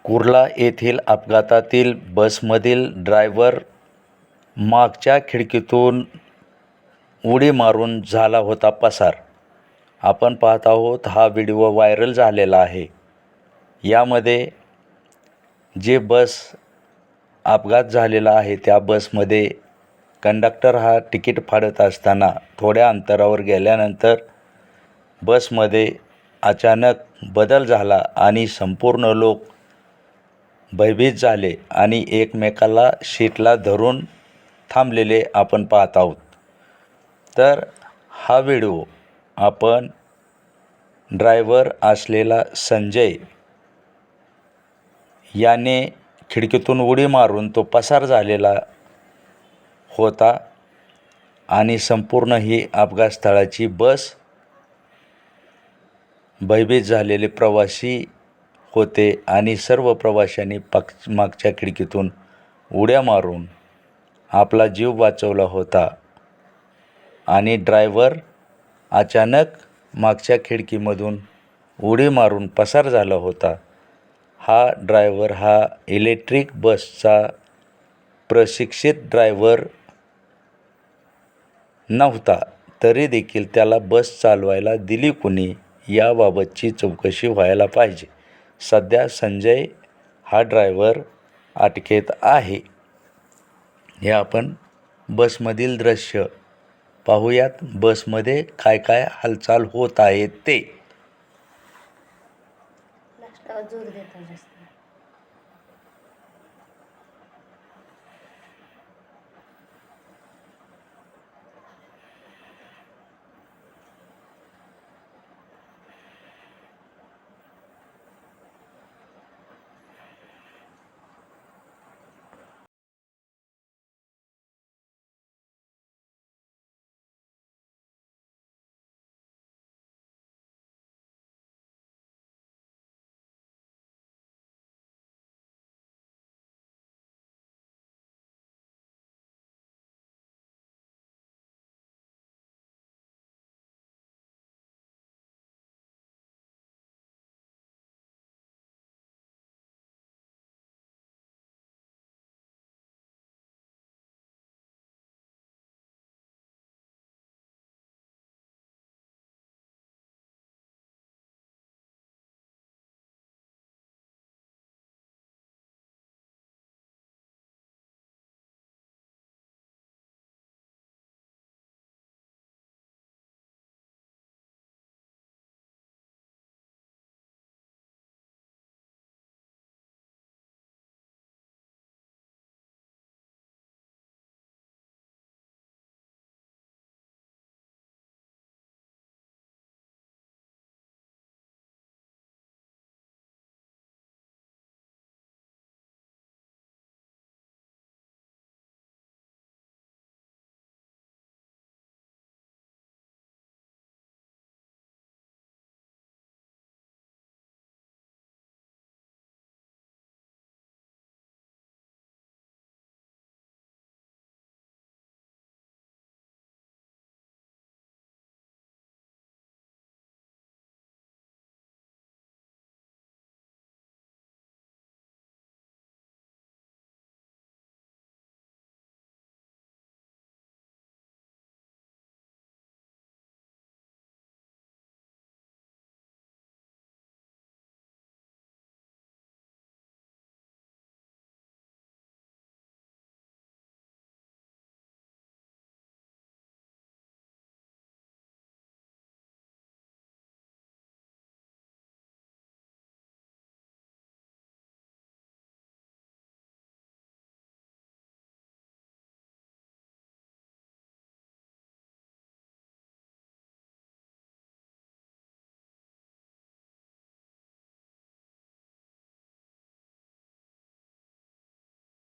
कुर्ला येथील अपघातातील बसमधील ड्रायव्हर मागच्या खिडकीतून उडी मारून झाला होता पसार. आपण पाहत आहोत, हा व्हिडिओ व्हायरल झालेला आहे. यामध्ये जे बस अपघात झालेला आहे त्या बसमध्ये कंडक्टर हा तिकीट फाडत असताना थोड्या अंतरावर गेल्यानंतर बसमध्ये अचानक बदल झाला आणि संपूर्ण लोक भयभीत झाले आणि एकमेकाला सीटला धरून थांबलेले आपण पाहत आहोत. तर हा व्हिडिओ आपण ड्रायव्हर असलेला संजय याने खिडकीतून उडी मारून तो पसार झालेला होता आणि संपूर्ण ही अपघात स्थळाची बस भयभीत झालेले प्रवासी होते आणि सर्व प्रवाशांनी मागच्या खिडकीतून उड्या मारून आपला जीव वाचवला होता आणि ड्रायव्हर अचानक मागच्या खिडकीमधून उडी मारून पसार झाला होता. हा ड्रायव्हर हा इलेक्ट्रिक बसचा प्रशिक्षित ड्रायव्हर नव्हता, तरी देखील त्याला बस चालवायला दिली कुणी याबाबतची चौकशी व्हायला पाहिजे. सध्या संजय हा ड्रायव्हर अटकेत आहे. हे आपण बसमधील दृश्य पाहूयात. बसमध्ये काय काय हालचाल होत आहेत ते. लास्टला जोर देतात जास्त.